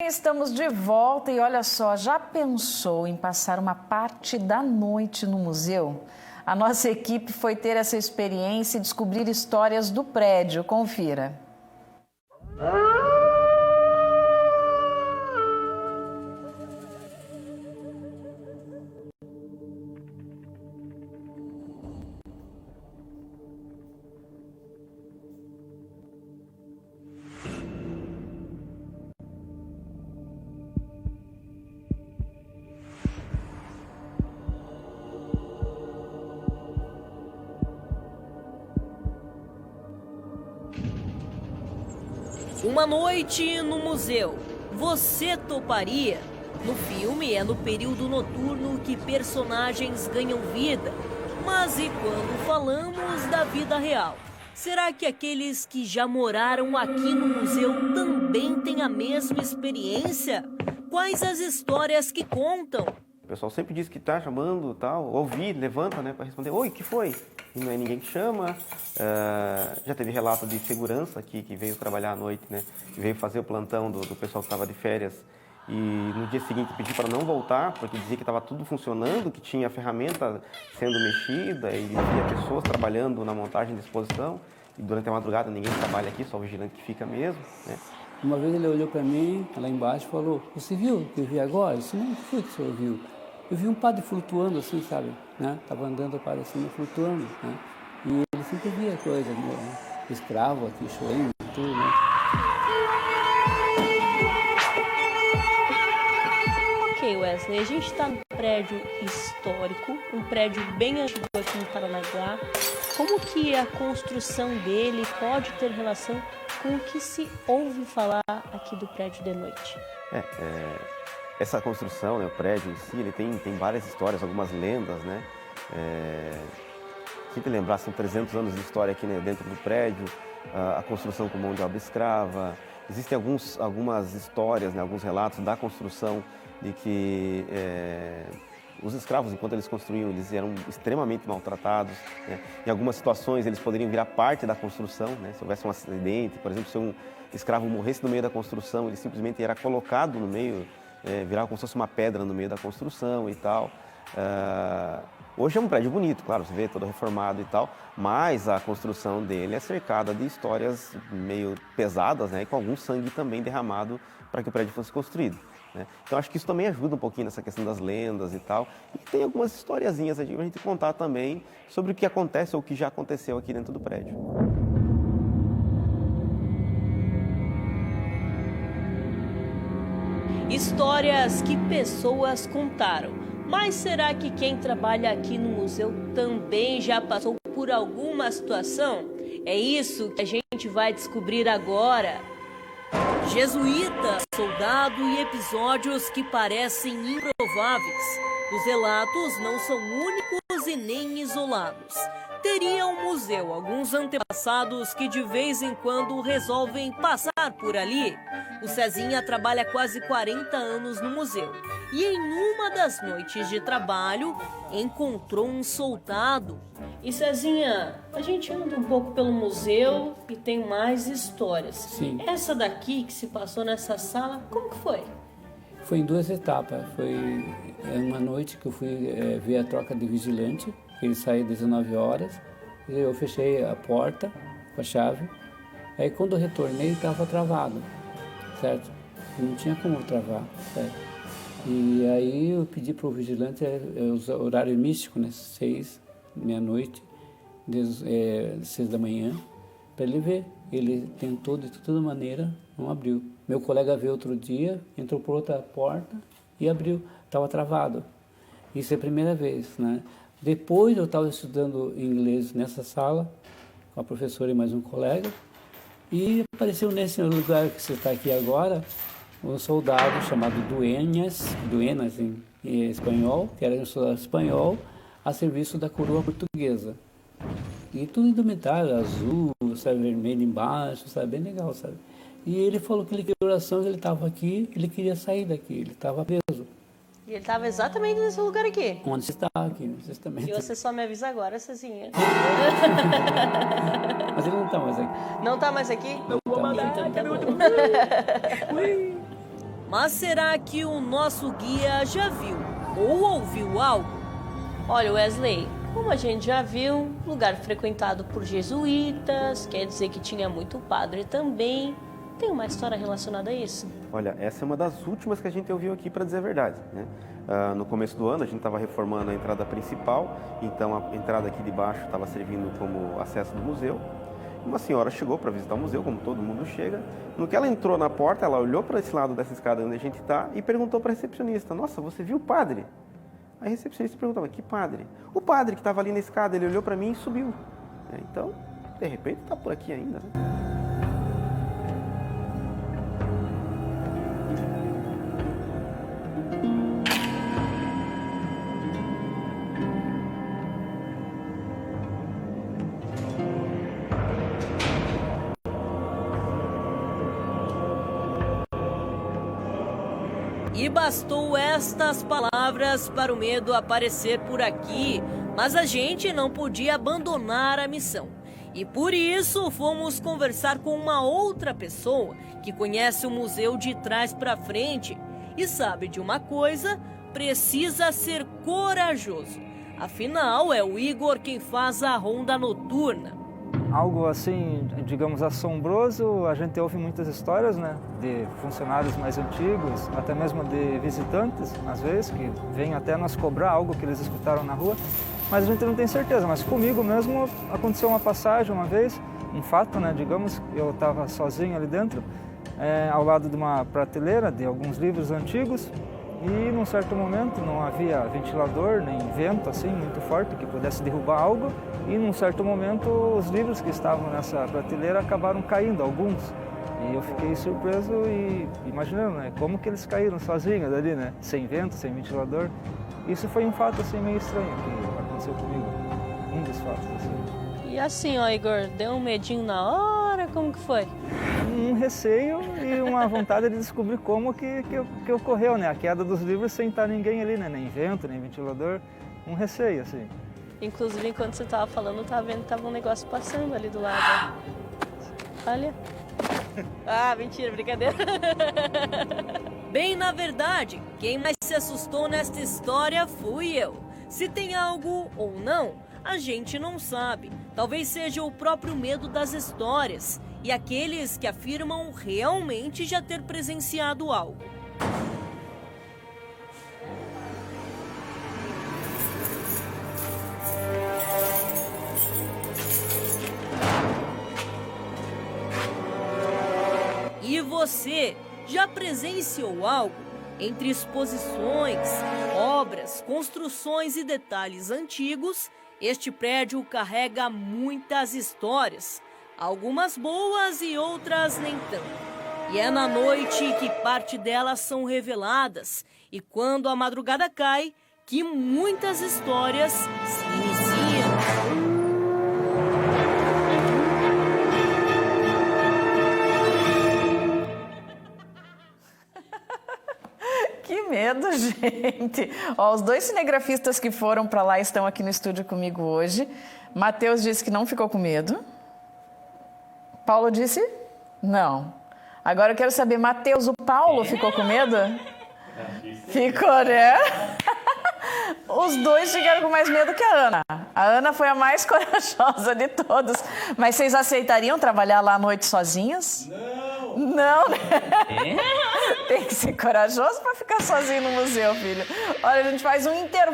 Estamos de volta e olha só, já pensou em passar uma parte da noite no museu? A nossa equipe foi ter essa experiência e descobrir histórias do prédio. Confira. Uma noite no museu. Você toparia? No filme é no período noturno que personagens ganham vida. Mas e quando falamos da vida real? Será que aqueles que já moraram aqui no museu também têm a mesma experiência? Quais as histórias que contam? O pessoal sempre diz que tá chamando, tal, ouvir, levanta, né, para responder, oi, que foi? E não é ninguém que chama. Já teve relato de segurança aqui que veio trabalhar à noite, né, que veio fazer o plantão do pessoal que estava de férias e no dia seguinte pediu para não voltar, porque dizia que estava tudo funcionando, que tinha a ferramenta sendo mexida e via pessoas trabalhando na montagem de exposição. E durante a madrugada ninguém trabalha aqui, só o vigilante que fica mesmo, né. Uma vez ele olhou para mim, lá embaixo, e falou, você viu o que eu vi agora? Eu disse, não, o que foi que o senhor viu? Eu vi um padre flutuando assim, sabe? Né? Tava andando o padre assim, flutuando, né? E ele sempre via coisa, né? Escravo aqui, chorando, tudo, né? Ok, Wesley, a gente está num prédio histórico, um prédio bem antigo aqui no Paranaguá. Como que a construção dele pode ter relação com o que se ouve falar aqui do prédio de noite? Essa construção, né, o prédio em si, ele tem várias histórias, algumas lendas, né? Sempre lembrar, são 300 anos de história aqui, né, dentro do prédio, a construção com mão de obra escrava. Existem algumas histórias, né, alguns relatos da construção de que os escravos, enquanto eles construíam, eles eram extremamente maltratados, né? Em algumas situações, eles poderiam virar parte da construção, né? Se houvesse um acidente, por exemplo, se um escravo morresse no meio da construção, ele simplesmente era colocado no meio, virava como se fosse uma pedra no meio da construção e tal. Hoje é um prédio bonito, claro, você vê todo reformado e tal, mas a construção dele é cercada de histórias meio pesadas, né? E com algum sangue também derramado para que o prédio fosse construído, né? Então acho que isso também ajuda um pouquinho nessa questão das lendas e tal. E tem algumas historiazinhas aqui para a gente contar também sobre o que acontece ou o que já aconteceu aqui dentro do prédio. Histórias que pessoas contaram. Mas será que quem trabalha aqui no museu também já passou por alguma situação? É isso que a gente vai descobrir agora. Jesuíta, soldado e episódios que parecem improváveis. Os relatos não são únicos e nem isolados. Teria um museu alguns antepassados que de vez em quando resolvem passar por ali. O Cezinha trabalha quase 40 anos no museu e em uma das noites de trabalho encontrou um soldado. E Cezinha, a gente anda um pouco pelo museu e tem mais histórias. Sim. Essa daqui que se passou nessa sala, como que foi? Foi em duas etapas. Foi uma noite que eu fui ver a troca de vigilante, ele saiu às 19 horas, eu fechei a porta com a chave, aí quando eu retornei estava travado, certo? Não tinha como travar, certo? E aí eu pedi para o vigilante, o horário místico, né, 6, meia-noite, 6 da manhã, para ele ver. Ele tentou de toda maneira, não abriu. Meu colega veio outro dia, entrou por outra porta e abriu, estava travado. Isso é a primeira vez, né? Depois eu estava estudando inglês nessa sala, com a professora e mais um colega, e apareceu nesse lugar que você está aqui agora, um soldado chamado Duenas em espanhol, que era um soldado espanhol, a serviço da coroa portuguesa. E tudo indumentário, azul, sabe, vermelho embaixo, sabe, bem legal, sabe. E ele falou que ele queria oração, ele estava aqui, ele queria sair daqui, ele estava preso. E ele estava exatamente nesse lugar aqui. Onde você está aqui, justamente. E você só me avisa agora, Cezinha. Mas ele não está mais aqui. Não tá mais aqui? Não vou mandar, Então tá bom. Mas será que o nosso guia já viu ou ouviu algo? Olha, Wesley, como a gente já viu, lugar frequentado por jesuítas, quer dizer que tinha muito padre também. Tem uma história relacionada a isso? Olha, essa é uma das últimas que a gente ouviu aqui, para dizer a verdade, né? No começo do ano a gente estava reformando a entrada principal, então a entrada aqui de baixo estava servindo como acesso do museu. Uma senhora chegou para visitar o museu, como todo mundo chega. No que ela entrou na porta, ela olhou para esse lado dessa escada onde a gente está e perguntou para a recepcionista: nossa, você viu o padre? A recepcionista perguntou: que padre? O padre que estava ali na escada, ele olhou para mim e subiu. Então, de repente, está por aqui ainda, né? E bastou estas palavras para o medo aparecer por aqui, mas a gente não podia abandonar a missão. E por isso fomos conversar com uma outra pessoa que conhece o museu de trás para frente e sabe de uma coisa: precisa ser corajoso. Afinal, é o Igor quem faz a ronda noturna. Algo assim, digamos, assombroso, a gente ouve muitas histórias, né, de funcionários mais antigos, até mesmo de visitantes, às vezes, que vêm até nos cobrar algo que eles escutaram na rua, mas a gente não tem certeza. Mas comigo mesmo aconteceu uma passagem uma vez, um fato, né, digamos, eu estava sozinho ali dentro, ao lado de uma prateleira de alguns livros antigos, e num certo momento não havia ventilador nem vento assim muito forte que pudesse derrubar algo, e num certo momento os livros que estavam nessa prateleira acabaram caindo, alguns, e eu fiquei surpreso e imaginando, né, como que eles caíram sozinhos ali, né, sem vento, sem ventilador. Isso foi um fato assim meio estranho que aconteceu comigo, um dos fatos assim. E assim, ó, Igor, deu um medinho na hora, como que foi? Um receio e uma vontade de descobrir como que ocorreu, né? A queda dos livros sem estar ninguém ali, né? Nem vento, nem ventilador. Um receio, assim. Inclusive, enquanto você estava falando, eu estava vendo que tava um negócio passando ali do lado. Olha. Ah, mentira, brincadeira. Bem, na verdade, quem mais se assustou nesta história fui eu. Se tem algo ou não, a gente não sabe. Talvez seja o próprio medo das histórias e aqueles que afirmam realmente já ter presenciado algo. E você já presenciou algo? Entre exposições, obras, construções e detalhes antigos, este prédio carrega muitas histórias, algumas boas e outras nem tanto. E é na noite que parte delas são reveladas, e quando a madrugada cai, que muitas histórias se iniciam. Que medo, gente. Ó, os dois cinegrafistas que foram para lá estão aqui no estúdio comigo hoje. Matheus disse que não ficou com medo. Paulo disse não. Agora eu quero saber, Matheus, o Paulo ficou com medo? Ficou, né? Os dois ficaram com mais medo que a Ana. A Ana foi a mais corajosa de todos. Mas vocês aceitariam trabalhar lá à noite sozinhos? Não, né? Tem que ser corajoso para ficar sozinho no museu, filho. Olha, a gente faz um intervalo.